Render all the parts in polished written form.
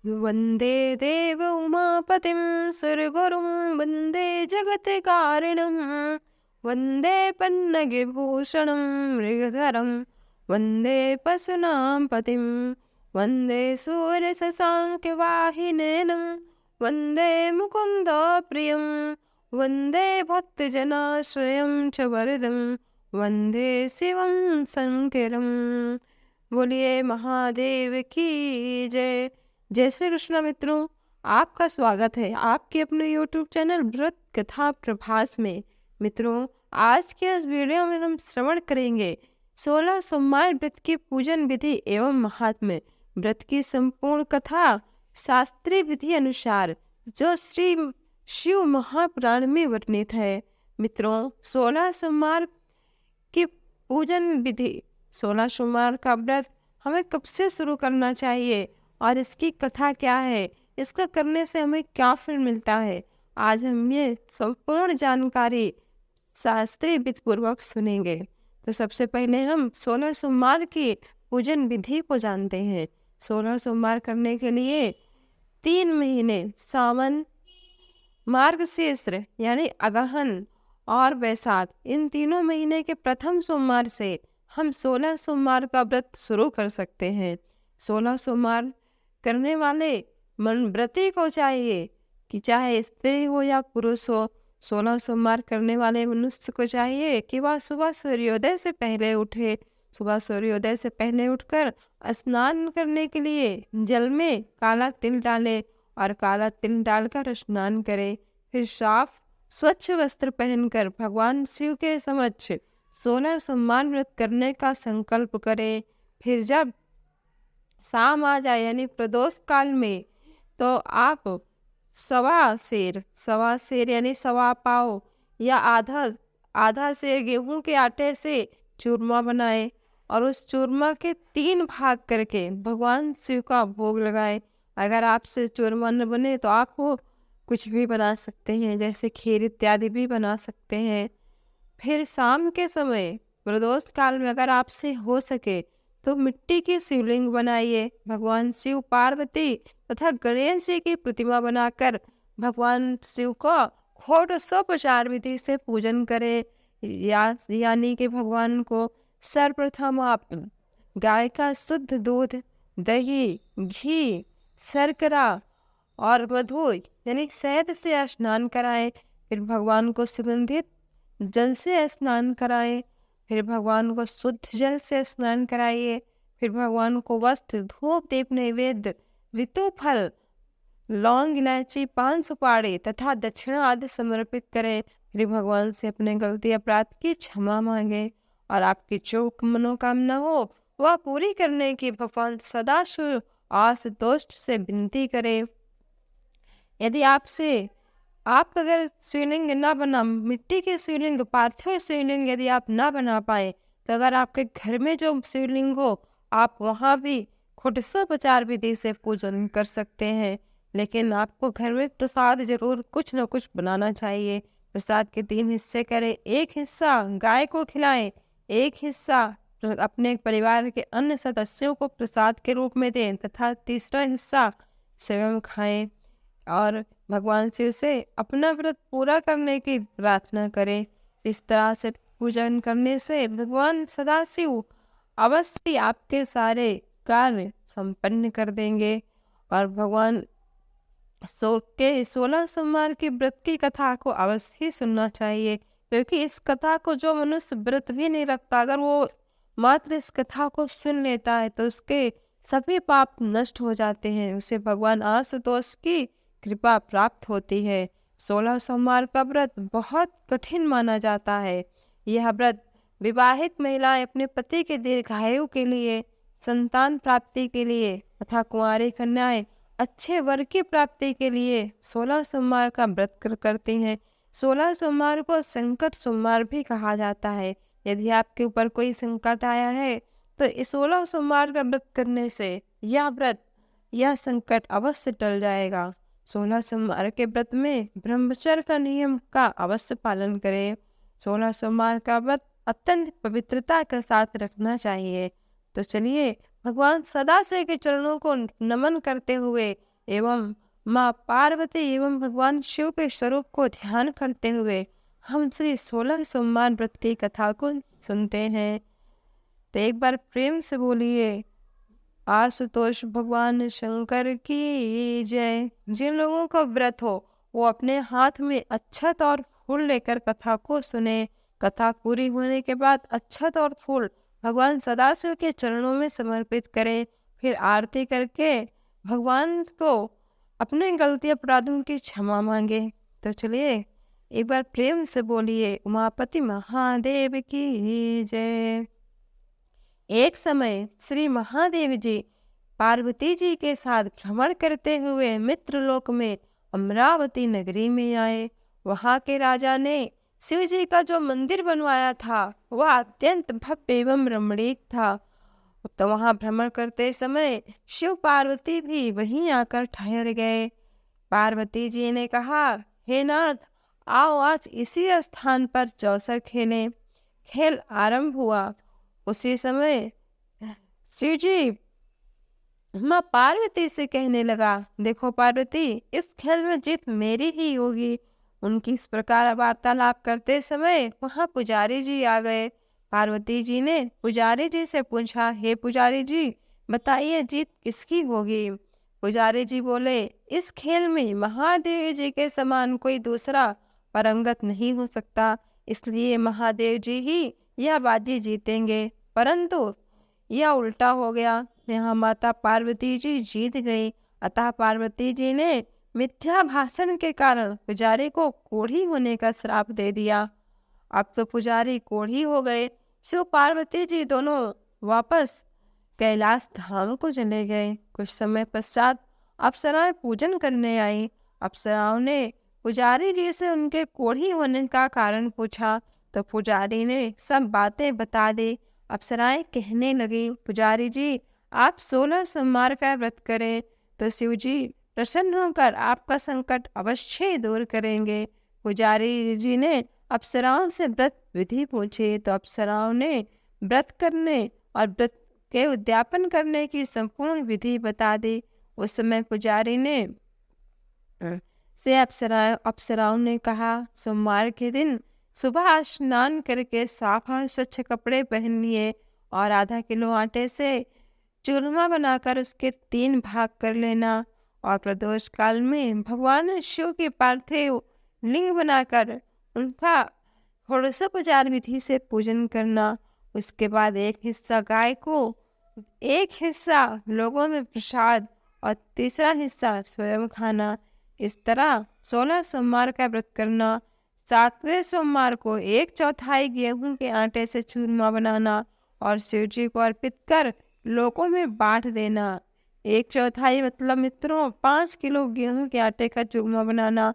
वन्दे देव उमापतिं सुरगुरुं वन्दे जगत्कारिणं वन्दे पन्नगविभूषणं मृगधरं वन्दे पशूनां पतिं वन्दे सूर्यशशाङ्कवाहिनीनं वन्दे मुकुन्दप्रियं वन्दे भक्तजनाश्रयं च वरदं वन्दे शिवं शङ्करं। बोलिए महादेव की जय। जय श्री कृष्ण मित्रों, आपका स्वागत है आपके अपने YouTube चैनल व्रत कथा प्रभास में। मित्रों, आज के इस वीडियो में हम श्रवण करेंगे 16 सोमवार व्रत की पूजन विधि एवं महात्म्य। व्रत की संपूर्ण कथा शास्त्रीय विधि अनुसार जो श्री शिव महापुराण में वर्णित है। मित्रों, 16 सोमवार की पूजन विधि, 16 सोमवार का व्रत हमें कब से शुरू करना चाहिए और इसकी कथा क्या है, इसका करने से हमें क्या फल मिलता है, आज हम ये संपूर्ण जानकारी शास्त्रीय विधि पूर्वक सुनेंगे। तो सबसे पहले हम 16 सोमवार की पूजन विधि को जानते हैं। 16 सोमवार करने के लिए 3 महीने सावन, मार्गशीर्ष यानी अगहन और वैशाख, इन तीनों महीने के प्रथम सोमवार से हम 16 सोमवार का व्रत शुरू कर सकते हैं। 16 सोमवार करने वाले व्रती को चाहिए कि चाहे स्त्री हो या पुरुष हो, 16 सोमवार करने वाले मनुष्य को चाहिए कि वह सुबह सूर्योदय से पहले उठे। सुबह सूर्योदय से पहले उठकर स्नान करने के लिए जल में काला तिल डाले और काला तिल डालकर स्नान करे। फिर साफ स्वच्छ वस्त्र पहनकर भगवान शिव के समक्ष 16 सोमवार व्रत करने का संकल्प करे। फिर जब शाम आ जाए यानी प्रदोष काल में, तो आप सवा सेर यानी सवा पाव या आधा सेर गेहूं के आटे से चूरमा बनाए और उस चूरमा के 3 भाग करके भगवान शिव का भोग लगाए। अगर आपसे चूरमा न बने तो आप कुछ भी बना सकते हैं, जैसे खीर इत्यादि भी बना सकते हैं। फिर शाम के समय प्रदोष काल में अगर आपसे हो सके तो मिट्टी की शिवलिंग बनाइए। भगवान शिव, पार्वती तथा गणेश जी की प्रतिमा बनाकर भगवान शिव को षोडशोपचार विधि से पूजन करें। यानी कि भगवान को सर्वप्रथम आप गाय का शुद्ध दूध, दही, घी, शर्करा और मधु यानी शहद से स्नान कराएं। फिर भगवान को सुगंधित जल से स्नान कराएं। फिर भगवान को शुद्ध जल से स्नान कराइए। फिर भगवान को वस्त्र, धूप, दीप, नैवेद्य, ऋतु फल, लौंग, इलायची, पान सुपारी तथा दक्षिणा आदि समर्पित करें। फिर भगवान से अपने गलती अपराध की क्षमा मांगे और आपकी जो मनोकामना हो वह पूरी करने की भगवान सदाशिव आशुतोष से विनती करें। यदि आप अगर शिवलिंग ना बना, मिट्टी के शिवलिंग, पार्थिव शिवलिंग यदि आप ना बना पाए, तो अगर आपके घर में जो शिवलिंग हो आप वहाँ भी षोडशोपचार विधि से पूजन कर सकते हैं। लेकिन आपको घर में प्रसाद जरूर कुछ न कुछ बनाना चाहिए। प्रसाद के 3 हिस्से करें, एक हिस्सा गाय को खिलाएं, एक हिस्सा अपने परिवार के अन्य सदस्यों को प्रसाद के रूप में दें तथा तीसरा हिस्सा स्वयं खाएं और भगवान शिव से अपना व्रत पूरा करने की प्रार्थना करें। इस तरह से पूजन करने से भगवान सदाशिव अवश्य आपके सारे कार्य संपन्न कर देंगे। और भगवान 16 सोमवार की व्रत की कथा को अवश्य ही सुनना चाहिए, क्योंकि इस कथा को जो मनुष्य व्रत भी नहीं रखता, अगर वो मात्र इस कथा को सुन लेता है तो उसके सभी पाप नष्ट हो जाते हैं, उसे भगवान आशुतोष की कृपा प्राप्त होती है। 16 सोमवार का व्रत बहुत कठिन माना जाता है। यह व्रत विवाहित महिलाएं अपने पति के दीर्घायु के लिए, संतान प्राप्ति के लिए तथा कुंवारी कन्याएं अच्छे वर की प्राप्ति के लिए 16 सोमवार का व्रत करती हैं। 16 सोमवार को संकट सोमवार भी कहा जाता है। यदि आपके ऊपर कोई संकट आया है तो इस 16 सोमवार का व्रत करने से यह संकट अवश्य टल जाएगा। 16 सोमवार के व्रत में ब्रह्मचर्य का नियम का अवश्य पालन करें। 16 सोमवार का व्रत अत्यंत पवित्रता के साथ रखना चाहिए। तो चलिए भगवान सदाशिव के चरणों को नमन करते हुए एवं माँ पार्वती एवं भगवान शिव के स्वरूप को ध्यान करते हुए हम श्री 16 सोमवार व्रत की कथा को सुनते हैं। तो एक बार प्रेम से बोलिए आशुतोष भगवान शंकर की जय। जिन लोगों का व्रत हो वो अपने हाथ में अक्षत और फूल लेकर कथा को सुने। कथा पूरी होने के बाद अक्षत और फूल भगवान सदाशिव के चरणों में समर्पित करें। फिर आरती करके भगवान को अपने गलती अपराधों की क्षमा मांगे। तो चलिए एक बार प्रेम से बोलिए उमापति महादेव की जय। एक समय श्री महादेव जी पार्वती जी के साथ भ्रमण करते हुए मित्रलोक में अमरावती नगरी में आए। वहां के राजा ने शिव जी का जो मंदिर बनवाया था वह अत्यंत भव्य एवं रमणीक था। तो वहां भ्रमण करते समय शिव पार्वती भी वहीं आकर ठहर गए। पार्वती जी ने कहा, हे नाथ, आओ आज इसी स्थान पर चौसर खेलें। खेल आरंभ हुआ। उसी समय शिव जी माँ पार्वती से कहने लगा, देखो पार्वती, इस खेल में जीत मेरी ही होगी। उनकी इस प्रकार वार्तालाप करते समय वहां पुजारी जी आ गए। पार्वती जी ने पुजारी जी से पूछा, हे पुजारी जी, बताइए जीत किसकी होगी। पुजारी जी बोले, इस खेल में महादेव जी के समान कोई दूसरा परंगत नहीं हो सकता, इसलिए महादेव जी ही यह बाजी जीतेंगे। परंतु यह उल्टा हो गया, यहाँ माता पार्वती जी जीत गई। अतः पार्वती जी ने मिथ्या भाषण के कारण पुजारी को कोढ़ी होने का श्राप दे दिया। अब तो पुजारी कोढ़ी हो गए। शिव पार्वती जी दोनों वापस कैलाश धाम को चले गए। कुछ समय पश्चात अप्सराएं पूजन करने आई। अप्सराओं ने पुजारी जी से उनके कोढ़ी होने का कारण पूछा तो पुजारी ने सब बातें बता दी। अप्सराएं कहने लगी, पुजारी जी, आप 16 सोमवार का व्रत करें तो शिव जी प्रसन्न होकर आपका संकट अवश्य ही दूर करेंगे। पुजारी जी ने अप्सराओं से व्रत विधि पूछी तो अप्सराओं ने व्रत करने और व्रत के उद्यापन करने की संपूर्ण विधि बता दी। उस समय पुजारी ने से अप्सराओं ने कहा, सोमवार के दिन सुबह स्नान करके साफ और स्वच्छ कपड़े पहन लिए और आधा किलो आटे से चूरमा बनाकर उसके 3 भाग कर लेना और प्रदोष काल में भगवान शिव के पार्थिव लिंग बनाकर उनका षोडशोपचार विधि से पूजन करना। उसके बाद एक हिस्सा गाय को, एक हिस्सा लोगों में प्रसाद और तीसरा हिस्सा स्वयं खाना। इस तरह 16 सोमवार का व्रत करना। 7वें सोमवार को 1/4 गेहूं के आटे से चूरमा बनाना और शिव जी को अर्पित कर लोगों में बांट देना। 1/4 मतलब मित्रों 5 किलो गेहूं के आटे का चूरमा बनाना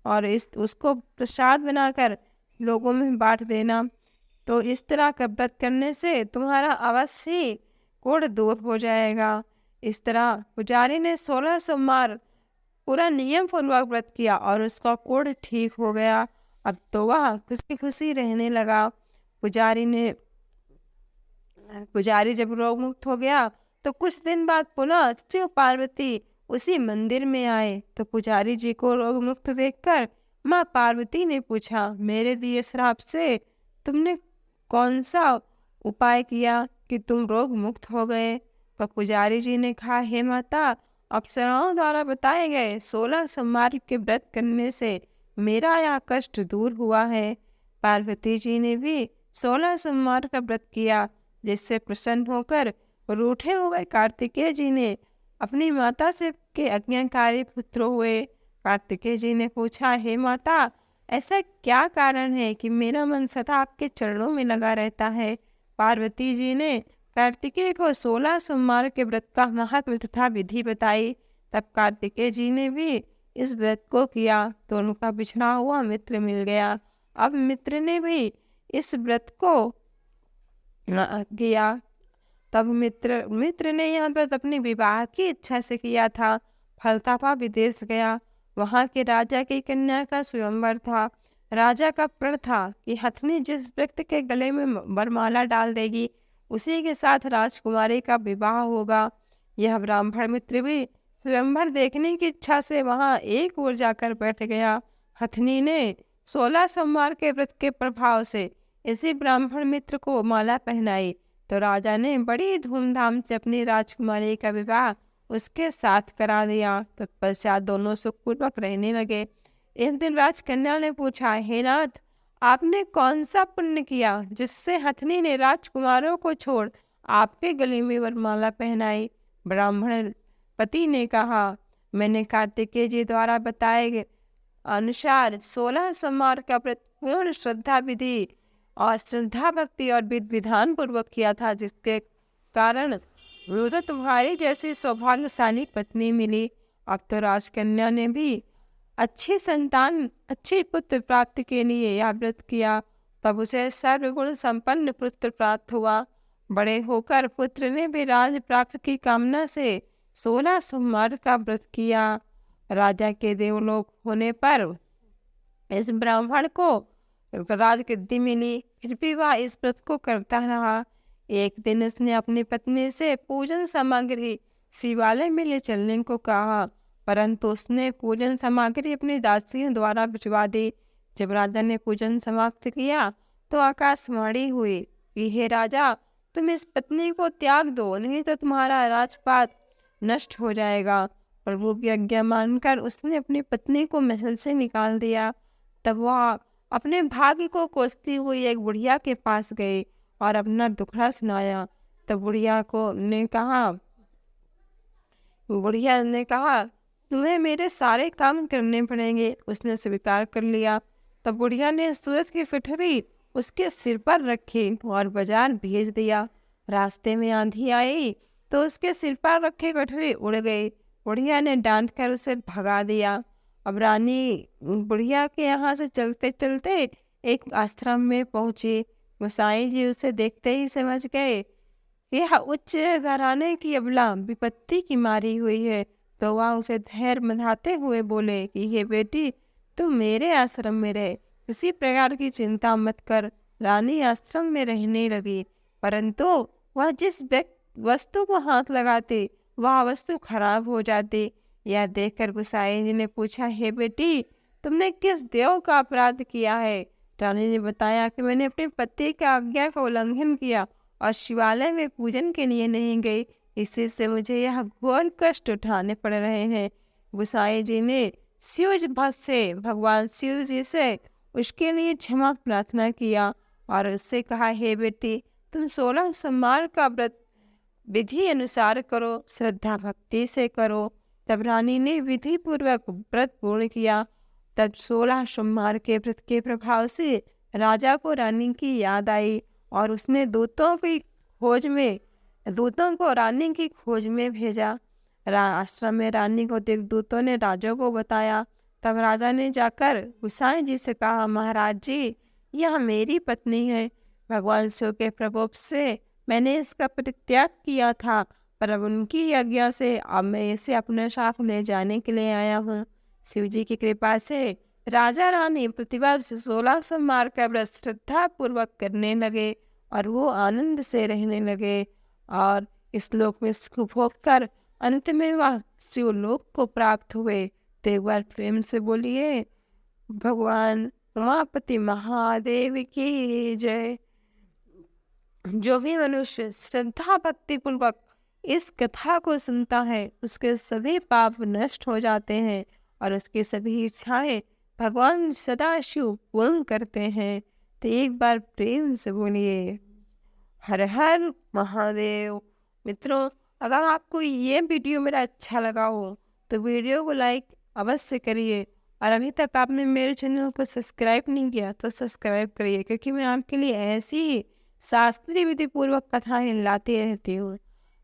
और उसको प्रसाद बनाकर लोगों में बांट देना। तो इस तरह का व्रत करने से तुम्हारा अवश्य कोढ़ दूर हो जाएगा। इस तरह पुजारी ने 16 सोमवार पूरा नियम पूर्वक व्रत किया और उसका कोढ़ ठीक हो गया। अब तो वह खुशी खुशी रहने लगा। पुजारी जब रोग मुक्त हो गया तो कुछ दिन बाद पुनः शिव पार्वती उसी मंदिर में आए। तो पुजारी जी को रोग मुक्त देखकर माँ पार्वती ने पूछा, मेरे दिए श्राप से तुमने कौन सा उपाय किया कि तुम रोग मुक्त हो गए। तो पुजारी जी ने कहा, हे माता, अप्सराओं द्वारा बताए गए 16 सोमवार के व्रत करने से मेरा यह कष्ट दूर हुआ है। पार्वती जी ने भी 16 सोमवार का व्रत किया, जिससे प्रसन्न होकर रूठे हुए कार्तिकेय जी ने अपनी माता से के आज्ञाकारी पुत्र हुए। कार्तिकेय जी ने पूछा, हे माता, ऐसा क्या कारण है कि मेरा मन सदा आपके चरणों में लगा रहता है। पार्वती जी ने कार्तिकेय को 16 सोमवार के व्रत का महत्व तथा विधि बताई। तब कार्तिकेय जी ने भी इस व्रत को किया तो उनका बिछड़ा हुआ मित्र मिल गया। अब मित्र ने भी इस व्रत को किया। तब मित्र ने यह व्रत अपनी विवाह की इच्छा से किया था। फलतापा विदेश गया। वहां के राजा की कन्या का स्वयंवर था। राजा का प्रण था कि हथनी जिस व्यक्ति के गले में वरमाला डाल देगी उसी के साथ राजकुमारी का विवाह होगा। यह ब्राह्मण मित्र भी स्वयंवर देखने की इच्छा से वहां एक ओर जाकर बैठ गया। हथनी ने 16 सोमवार के व्रत के प्रभाव से इसी ब्राह्मण मित्र को माला पहनाई तो राजा ने बड़ी धूमधाम से अपनी राजकुमारी का विवाह उसके साथ करा दिया। तत्पश्चात दोनों सुखपूर्वक रहने लगे। एक दिन राजकन्या ने पूछा, हे नाथ, आपने कौन सा पुण्य किया जिससे हथनी ने राजकुमारों को छोड़ आपके गले में वरमाला पहनाई? ब्राह्मण पति ने कहा, मैंने कार्तिकेय जी द्वारा बताए गए अनुसार 16 सोमवार का व्रत पूर्ण श्रद्धा विधि और श्रद्धा भक्ति और विधि विधान पूर्वक किया था, जिसके कारण मुझे तुम्हारी जैसी सौभाग्यशाली पत्नी मिली। अब तो राजकन्या ने भी अच्छी संतान, अच्छे पुत्र प्राप्ति के लिए यह व्रत किया। तब उसे सर्वगुण संपन्न पुत्र प्राप्त हुआ। बड़े होकर पुत्र ने भी राज प्राप्त की कामना से 16 सोमवार का व्रत किया। राजा के देवलोक होने पर इस ब्राह्मण को राजगद्दी मिली, फिर भी वह इस व्रत को करता रहा। एक दिन उसने अपनी पत्नी से पूजन सामग्री शिवालय में ले चलने को कहा, परंतु उसने पूजन सामग्री अपनी दासियों द्वारा भिजवा दी। जब राजा ने पूजन समाप्त किया तो आकाशवाणी हुई कि हे राजा, तुम इस पत्नी को त्याग दो, नहीं तो तुम्हारा राजपाट नष्ट हो जाएगा। प्रभु की आज्ञा मानकर उसने अपनी पत्नी को महल से निकाल दिया। तब वह अपने भाग्य को कोसती हुई एक बुढ़िया के पास गई और अपना दुखड़ा सुनाया। तब बुढ़िया ने कहा, तुम्हें मेरे सारे काम करने पड़ेंगे। उसने स्वीकार कर लिया। तब बुढ़िया ने सूरज की फिटरी उसके सिर पर रखी और बाजार भेज दिया। रास्ते में आंधी आई तो उसके सिर पर रखी गठरी उड़ गई। बुढ़िया ने डांट कर उसे भगा दिया। अब रानी बुढ़िया के यहाँ से चलते चलते एक आश्रम में पहुंची। गोसाई जी उसे देखते ही समझ गए यह उच्च घराने की अबला विपत्ति की मारी हुई है, तो वह उसे धैर्य बंधाते हुए बोले कि हे बेटी, तुम मेरे आश्रम में रहे, किसी प्रकार की चिंता मत कर। रानी आश्रम में रहने लगी, परंतु वह जिस वस्तु को हाथ लगाती वह वस्तु खराब हो जाती। यह देखकर गोसाई जी ने पूछा, हे बेटी, तुमने किस देव का अपराध किया है? रानी ने बताया कि मैंने अपने पति की आज्ञा का उल्लंघन किया और शिवालय में पूजन के लिए नहीं गई, इसी से मुझे यह घोर कष्ट उठाने पड़ रहे हैं। गोसाई जी ने भगवान शिव जी से उसके लिए क्षमा प्रार्थना किया और उससे कहा, हे बेटी, तुम 16 सोमवार का व्रत विधि अनुसार करो, श्रद्धा भक्ति से करो। तब रानी ने विधि पूर्वक व्रत पूर्ण किया। तब 16 सोमवार के व्रत के प्रभाव से राजा को रानी की याद आई और उसने दूतों को रानी की खोज में भेजा। आश्रम में रानी को देख दूतों ने राजा को बताया। तब राजा ने जाकर गोसाई जी से कहा, महाराज जी, यह मेरी पत्नी है। भगवान शिव के प्रकोप से मैंने इसका परित्याग किया था, पर अब उनकी आज्ञा से अब मैं इसे अपने साथ ले जाने के लिए आया हूँ। शिव जी की कृपा से राजा रानी प्रतिवर्ष 16 सोमवार का व्रत श्रद्धा पूर्वक करने लगे और वो आनंद से रहने लगे और इस लोक में सुख भोग कर अंत में वह शिवलोक को प्राप्त हुए। तो एक बार प्रेम से बोलिए, भगवान उमापति महादेव की जय। जो भी मनुष्य श्रद्धा भक्ति पूर्वक इस कथा को सुनता है उसके सभी पाप नष्ट हो जाते हैं और उसकी सभी इच्छाएं भगवान सदाशिव पूर्ण करते हैं। तो एक बार प्रेम से बोलिए, हर हर महादेव। मित्रों, अगर आपको ये वीडियो मेरा अच्छा लगा हो तो वीडियो को लाइक अवश्य करिए और अभी तक आपने मेरे चैनल को सब्सक्राइब नहीं किया तो सब्सक्राइब करिए, क्योंकि मैं आपके लिए ऐसी ही शास्त्रीय विधि पूर्वक कथाएं लाती रहती हूँ।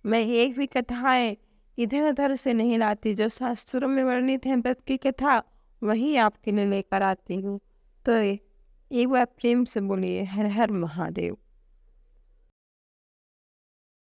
मैं एक भी कथाएं इधर उधर से नहीं लाती, जो शास्त्रों में वर्णित है व्रत की कथा वही आपके लिए लेकर आती हूँ। तो एक बार प्रेम से बोलिए, हर हर महादेव।